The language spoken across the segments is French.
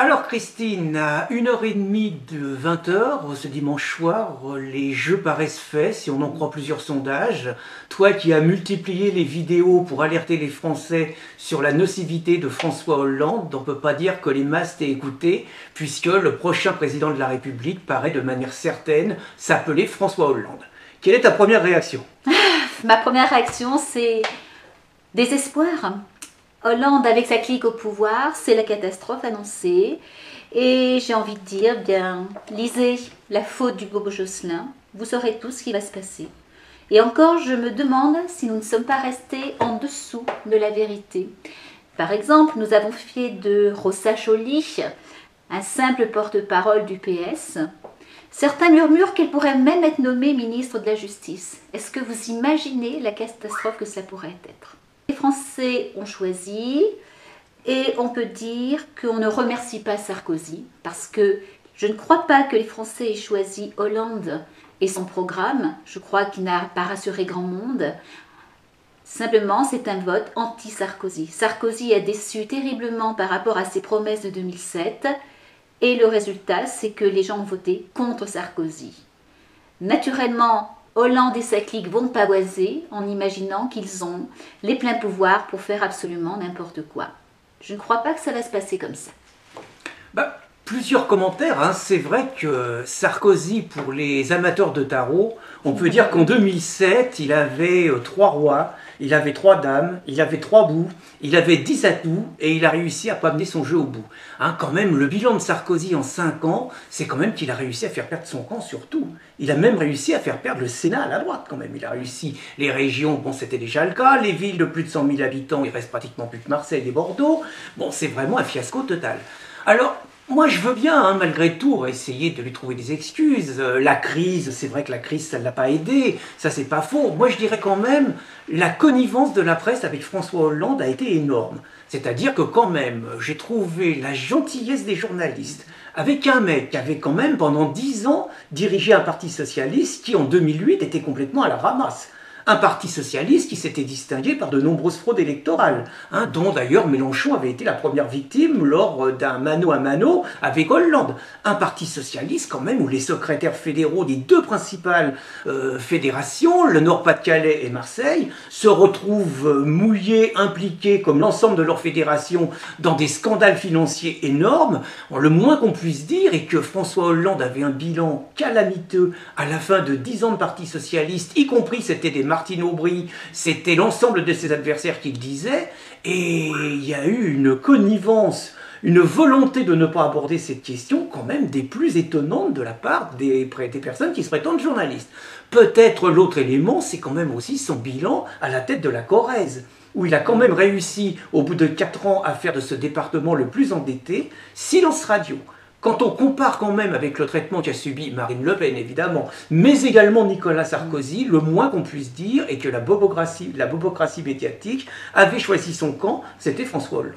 Alors Christine, à 1h30 de 20h, ce dimanche soir, les jeux paraissent faits, si on en croit plusieurs sondages. Toi qui as multiplié les vidéos pour alerter les Français sur la nocivité de François Hollande, on ne peut pas dire que les masses t'aient écouté, puisque le prochain président de la République paraît de manière certaine s'appeler François Hollande. Quelle est ta première réaction? Ma première réaction, c'est désespoir. Hollande avec sa clique au pouvoir, c'est la catastrophe annoncée. Et j'ai envie de dire, bien, lisez La faute du Bobo Josselin, vous saurez tout ce qui va se passer. Et encore, je me demande si nous ne sommes pas restés en dessous de la vérité. Par exemple, nous avons fait de Rossa Joly un simple porte-parole du PS. Certains murmurent qu'elle pourrait même être nommée ministre de la Justice. Est-ce que vous imaginez la catastrophe que ça pourrait être? Les Français ont choisi et on peut dire qu'on ne remercie pas Sarkozy parce que je ne crois pas que les Français aient choisi Hollande et son programme. Je crois qu'il n'a pas rassuré grand monde. Simplement, c'est un vote anti-Sarkozy. Sarkozy a déçu terriblement par rapport à ses promesses de 2007 et le résultat, c'est que les gens ont voté contre Sarkozy. Naturellement, Hollande et sa clique vont pavoiser en imaginant qu'ils ont les pleins pouvoirs pour faire absolument n'importe quoi. Je ne crois pas que ça va se passer comme ça. Plusieurs commentaires, hein. C'est vrai que Sarkozy, pour les amateurs de tarot, on peut dire qu'en 2007, il avait 3 rois, il avait 3 dames, il avait 3 bouts, il avait 10 atouts et il a réussi à pas mener son jeu au bout. Hein, quand même, le bilan de Sarkozy en 5 ans, c'est quand même qu'il a réussi à faire perdre son camp surtout. Il a même réussi à faire perdre le Sénat à la droite quand même. Il a réussi les régions, bon c'était déjà le cas, les villes de plus de 100 000 habitants, il reste pratiquement plus que Marseille et Bordeaux. Bon, c'est vraiment un fiasco total. Alors, moi, je veux bien, hein, malgré tout, essayer de lui trouver des excuses. La crise, c'est vrai que la crise, ça ne l'a pas aidé. Ça, c'est pas faux. Moi, je dirais quand même, la connivence de la presse avec François Hollande a été énorme. C'est-à-dire que quand même, j'ai trouvé la gentillesse des journalistes avec un mec qui avait quand même, pendant 10 ans, dirigé un parti socialiste qui, en 2008, était complètement à la ramasse. Un parti socialiste qui s'était distingué par de nombreuses fraudes électorales, hein, dont d'ailleurs Mélenchon avait été la première victime lors d'un mano à mano avec Hollande. Un parti socialiste quand même où les secrétaires fédéraux des 2 principales fédérations, le Nord-Pas-de-Calais et Marseille, se retrouvent mouillés, impliqués comme l'ensemble de leurs fédérations dans des scandales financiers énormes. Bon, le moins qu'on puisse dire est que François Hollande avait un bilan calamiteux à la fin de 10 ans de parti socialiste, y compris c'était des Martine Aubry, c'était l'ensemble de ses adversaires qui le disaient, et il y a eu une connivence, une volonté de ne pas aborder cette question quand même des plus étonnantes de la part des personnes qui se prétendent journalistes. Peut-être l'autre élément, c'est quand même aussi son bilan à la tête de la Corrèze, où il a quand même réussi, au bout de 4 ans, à faire de ce département le plus endetté, silence radio. Quand on compare quand même avec le traitement qu'a subi Marine Le Pen, évidemment, mais également Nicolas Sarkozy, le moins qu'on puisse dire est que la bobocratie médiatique avait choisi son camp, c'était François Hollande.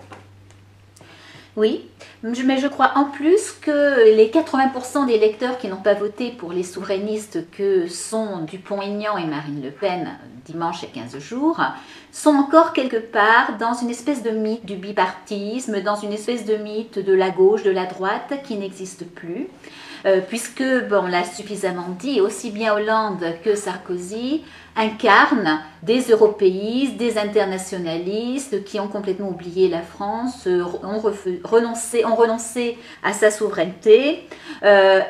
Oui, mais je crois en plus que les 80% des lecteurs qui n'ont pas voté pour les souverainistes que sont Dupont-Aignan et Marine Le Pen dimanche il y a 15 jours, sont encore quelque part dans une espèce de mythe du bipartisme, dans une espèce de mythe de la gauche, de la droite qui n'existe plus. Puisque, bon, on l'a suffisamment dit, aussi bien Hollande que Sarkozy incarnent des européistes, des internationalistes qui ont complètement oublié la France, ont renoncé à sa souveraineté.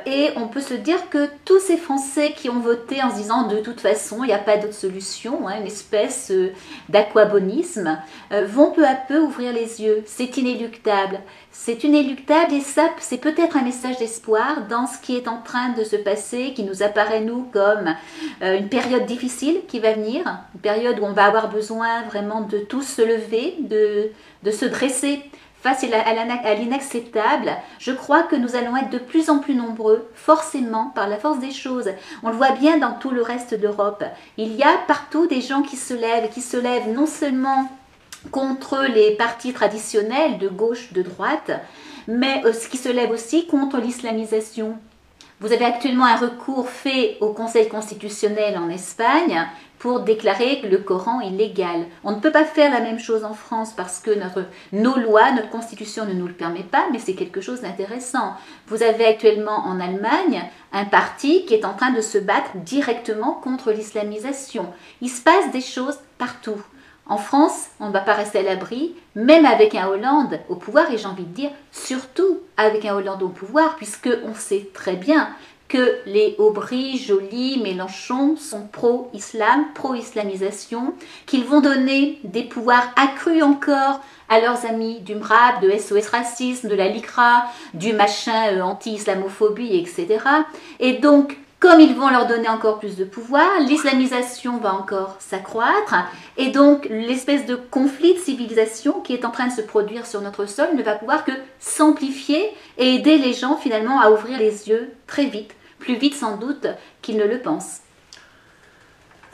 Et on peut se dire que tous ces Français qui ont voté en se disant de toute façon il n'y a pas d'autre solution, hein, une espèce d'aquabonisme, vont peu à peu ouvrir les yeux. C'est inéluctable. C'est inéluctable et ça, c'est peut-être un message d'espoir dans ce qui est en train de se passer, qui nous apparaît, nous, comme une période difficile qui va venir, une période où on va avoir besoin vraiment de tous se lever, de se dresser face à l'inacceptable. Je crois que nous allons être de plus en plus nombreux, forcément, par la force des choses. On le voit bien dans tout le reste d'Europe. Il y a partout des gens qui se lèvent non seulement contre les partis traditionnels de gauche, de droite, mais qui se lèvent aussi contre l'islamisation. Vous avez actuellement un recours fait au Conseil constitutionnel en Espagne pour déclarer le Coran illégal. On ne peut pas faire la même chose en France parce que nos lois, notre constitution ne nous le permet pas, mais c'est quelque chose d'intéressant. Vous avez actuellement en Allemagne un parti qui est en train de se battre directement contre l'islamisation. Il se passe des choses partout. En France, on ne va pas rester à l'abri, même avec un Hollande au pouvoir, et j'ai envie de dire surtout avec un Hollande au pouvoir, puisqu'on sait très bien que les Aubry, Joly, Mélenchon sont pro-islam, pro-islamisation, qu'ils vont donner des pouvoirs accrus encore à leurs amis du MRAP, de SOS Racisme, de la LICRA, du machin anti-islamophobie, etc. Et donc, comme ils vont leur donner encore plus de pouvoir, l'islamisation va encore s'accroître et donc l'espèce de conflit de civilisation qui est en train de se produire sur notre sol ne va pouvoir que s'amplifier et aider les gens finalement à ouvrir les yeux très vite, plus vite sans doute qu'ils ne le pensent.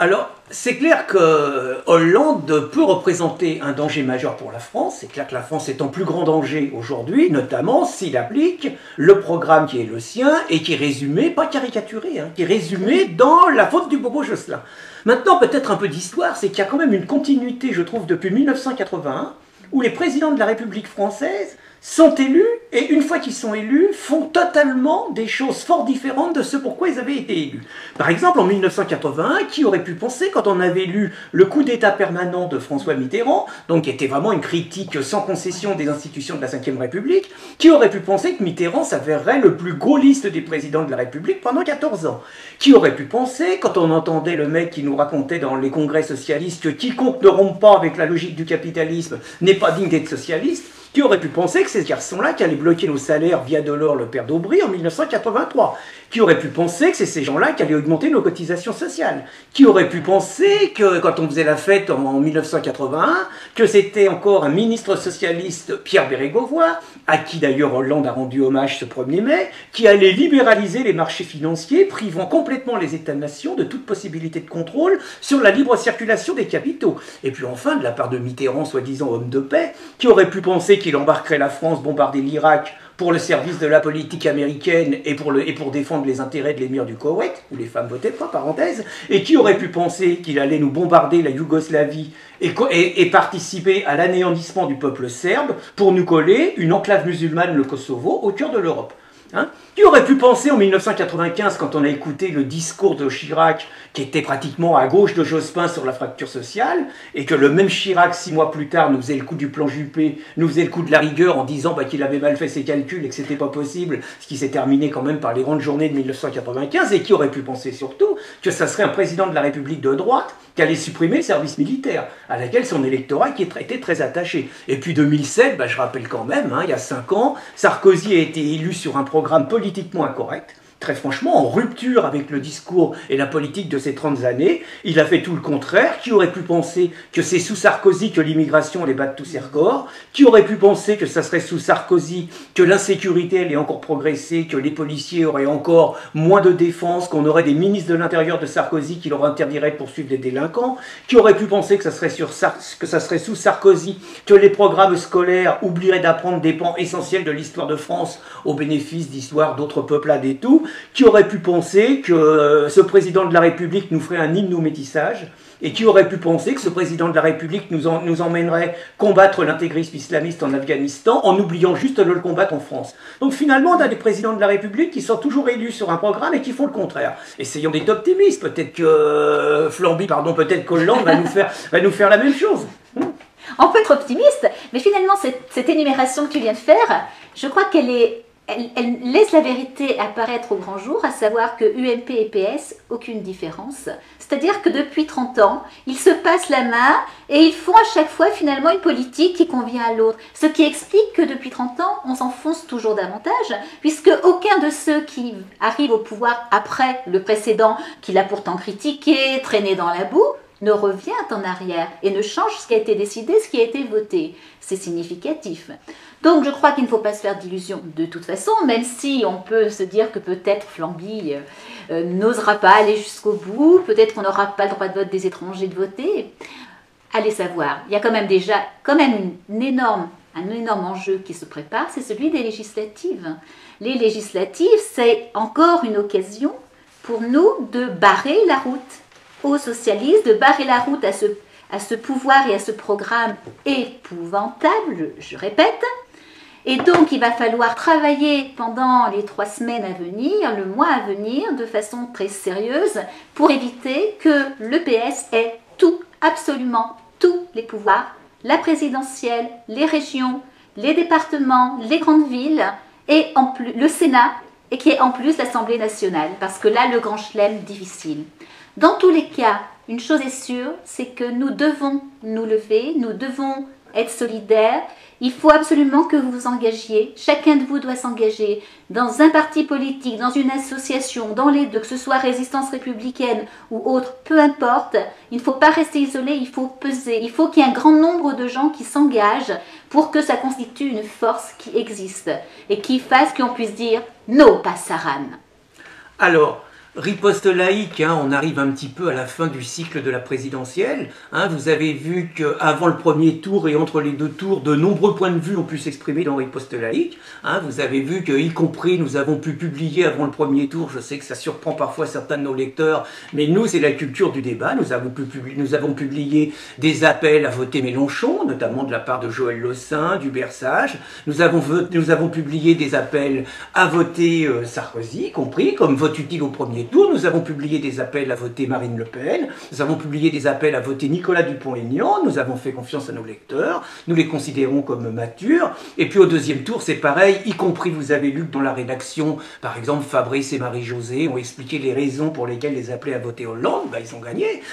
Alors, c'est clair que Hollande peut représenter un danger majeur pour la France. C'est clair que la France est en plus grand danger aujourd'hui, notamment s'il applique le programme qui est le sien et qui est résumé, pas caricaturé, qui est résumé dans la faute du Bobo Josselin. Maintenant, peut-être un peu d'histoire, c'est qu'il y a quand même une continuité, je trouve, depuis 1981, où les présidents de la République française sont élus, et une fois qu'ils sont élus, font totalement des choses fort différentes de ce pourquoi ils avaient été élus. Par exemple, en 1981, qui aurait pu penser, quand on avait lu le coup d'État permanent de François Mitterrand, donc qui était vraiment une critique sans concession des institutions de la Ve République, qui aurait pu penser que Mitterrand s'avérerait le plus gaulliste des présidents de la République pendant 14 ans? Qui aurait pu penser, quand on entendait le mec qui nous racontait dans les congrès socialistes que quiconque ne rompt pas avec la logique du capitalisme n'est pas digne d'être socialiste, qui aurait pu penser que c'est ce garçon-là qui allait bloquer nos salaires via Delors, le père d'Aubry, en 1983? Qui aurait pu penser que c'est ces gens-là qui allaient augmenter nos cotisations sociales? Qui aurait pu penser que, quand on faisait la fête en 1981, que c'était encore un ministre socialiste, Pierre Bérégovoy, à qui d'ailleurs Hollande a rendu hommage ce 1er mai, qui allait libéraliser les marchés financiers, privant complètement les États-nations de toute possibilité de contrôle sur la libre circulation des capitaux? Et puis enfin, de la part de Mitterrand, soi-disant homme de paix, qui aurait pu penser qu'il embarquerait la France bombarder l'Irak pour le service de la politique américaine et pour défendre les intérêts de l'émir du Koweït, où les femmes votaient pas, parenthèse, et qui aurait pu penser qu'il allait nous bombarder la Yougoslavie et participer à l'anéantissement du peuple serbe pour nous coller une enclave musulmane, le Kosovo, au cœur de l'Europe. Qui aurait pu penser en 1995, quand on a écouté le discours de Chirac, qui était pratiquement à gauche de Jospin sur la fracture sociale, et que le même Chirac, 6 mois plus tard, nous faisait le coup du plan Juppé, nous faisait le coup de la rigueur en disant qu'il avait mal fait ses calculs et que c'était pas possible, ce qui s'est terminé quand même par les grandes journées de 1995, et qui aurait pu penser surtout que ça serait un président de la République de droite qui allait supprimer le service militaire, à laquelle son électorat qui était très attaché. Et puis 2007, je rappelle quand même, il y a 5 ans, Sarkozy a été élu sur un programme politiquement incorrect, très franchement, en rupture avec le discours et la politique de ces 30 années. Il a fait tout le contraire. Qui aurait pu penser que c'est sous Sarkozy que l'immigration allait battre tous ses records? Qui aurait pu penser que ça serait sous Sarkozy que l'insécurité allait encore progresser, que les policiers auraient encore moins de défense, qu'on aurait des ministres de l'Intérieur de Sarkozy qui leur interdiraient de poursuivre des délinquants? Qui aurait pu penser que ça serait sous Sarkozy que les programmes scolaires oublieraient d'apprendre des pans essentiels de l'histoire de France au bénéfice d'histoires d'autres peuplades et tout? Qui aurait pu penser que ce président de la République nous ferait un hymne au métissage? Et qui aurait pu penser que ce président de la République nous emmènerait combattre l'intégrisme islamiste en Afghanistan en oubliant juste de le combattre en France? Donc finalement, on a des présidents de la République qui sont toujours élus sur un programme et qui font le contraire. Essayons d'être optimistes. Peut-être que peut-être qu'Hollande va nous faire la même chose. On peut être optimiste, mais finalement, cette énumération que tu viens de faire, je crois elle laisse la vérité apparaître au grand jour, à savoir que UMP et PS, aucune différence. C'est-à-dire que depuis 30 ans, ils se passent la main et ils font à chaque fois finalement une politique qui convient à l'autre. Ce qui explique que depuis 30 ans, on s'enfonce toujours davantage, puisque aucun de ceux qui arrivent au pouvoir après le précédent, qui l'a pourtant critiqué, traîné dans la boue, ne revient en arrière et ne change ce qui a été décidé, ce qui a été voté. C'est significatif. Donc je crois qu'il ne faut pas se faire d'illusions de toute façon, même si on peut se dire que peut-être Flamby n'osera pas aller jusqu'au bout, peut-être qu'on n'aura pas le droit de vote des étrangers de voter. Allez savoir, il y a quand même déjà une énorme un énorme enjeu qui se prépare, c'est celui des législatives. Les législatives, c'est encore une occasion pour nous de barrer la route aux socialistes, de barrer la route à ce pouvoir et à ce programme épouvantable, je répète. Et donc, il va falloir travailler pendant les 3 semaines à venir, le mois à venir, de façon très sérieuse, pour éviter que le PS ait tout, absolument tous les pouvoirs, la présidentielle, les régions, les départements, les grandes villes, et en plus, le Sénat, et qui est en plus l'Assemblée nationale, parce que là, le grand chelem difficile. Dans tous les cas, une chose est sûre, c'est que nous devons nous lever, nous devons être solidaires. Il faut absolument que vous vous engagiez. Chacun de vous doit s'engager dans un parti politique, dans une association, dans les deux, que ce soit Résistance républicaine ou autre, peu importe. Il ne faut pas rester isolé, il faut peser. Il faut qu'il y ait un grand nombre de gens qui s'engagent pour que ça constitue une force qui existe et qui fasse qu'on puisse dire « No Passaran ». Alors, riposte laïque, on arrive un petit peu à la fin du cycle de la présidentielle. Vous avez vu qu'avant le premier tour et entre les 2 tours, de nombreux points de vue ont pu s'exprimer dans riposte laïque. Vous avez vu qu'y compris, nous avons pu publier avant le premier tour, je sais que ça surprend parfois certains de nos lecteurs, mais nous, c'est la culture du débat. Nous avons publié des appels à voter Mélenchon, notamment de la part de Joël Lossin, d'Hubert Sage. Nous avons publié des appels à voter Sarkozy, y compris, comme vote utile au premier tour. Nous avons publié des appels à voter Marine Le Pen, nous avons publié des appels à voter Nicolas Dupont-Aignan, nous avons fait confiance à nos lecteurs, nous les considérons comme matures, et puis au deuxième tour c'est pareil, y compris vous avez lu que dans la rédaction, par exemple Fabrice et Marie-Josée ont expliqué les raisons pour lesquelles les appelaient à voter Hollande, ils ont gagné.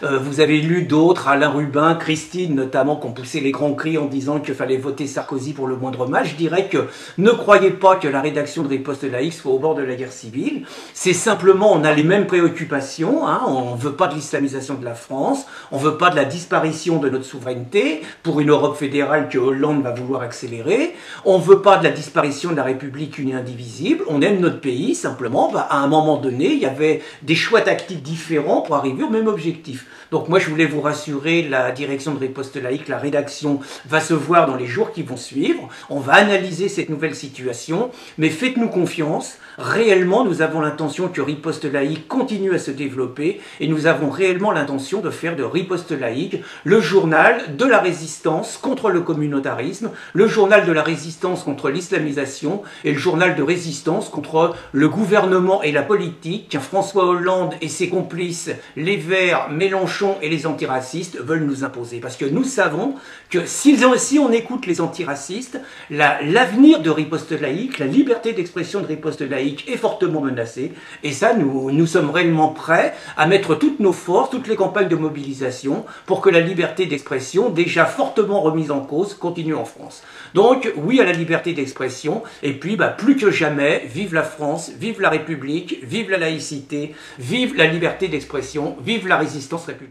Vous avez lu d'autres, Alain Rubin, Christine notamment, qui ont poussé les grands cris en disant qu'il fallait voter Sarkozy pour le moindre mal. Je dirais que ne croyez pas que la rédaction de Riposte laïque soit au bord de la guerre civile, c'est simplement on a les mêmes préoccupations, on ne veut pas de l'islamisation de la France, on ne veut pas de la disparition de notre souveraineté pour une Europe fédérale que Hollande va vouloir accélérer, on ne veut pas de la disparition de la République unie indivisible, on aime notre pays, simplement, à un moment donné, il y avait des choix tactiques différents pour arriver au même objectif. Donc moi je voulais vous rassurer, la direction de Riposte laïque, la rédaction va se voir dans les jours qui vont suivre, on va analyser cette nouvelle situation, mais faites-nous confiance, réellement nous avons l'intention que Riposte laïque continue à se développer et nous avons réellement l'intention de faire de Riposte laïque le journal de la résistance contre le communautarisme, le journal de la résistance contre l'islamisation et le journal de résistance contre le gouvernement et la politique qu'un François Hollande et ses complices, les Verts, Mélenchon et les antiracistes veulent nous imposer. Parce que nous savons que si on écoute les antiracistes, l'avenir de Riposte laïque, la liberté d'expression de Riposte laïque est fortement menacée. Et ça, nous sommes réellement prêts à mettre toutes nos forces, toutes les campagnes de mobilisation pour que la liberté d'expression, déjà fortement remise en cause, continue en France. Donc, oui à la liberté d'expression, et puis, plus que jamais, vive la France, vive la République, vive la laïcité, vive la liberté d'expression, vive la résistance républicaine.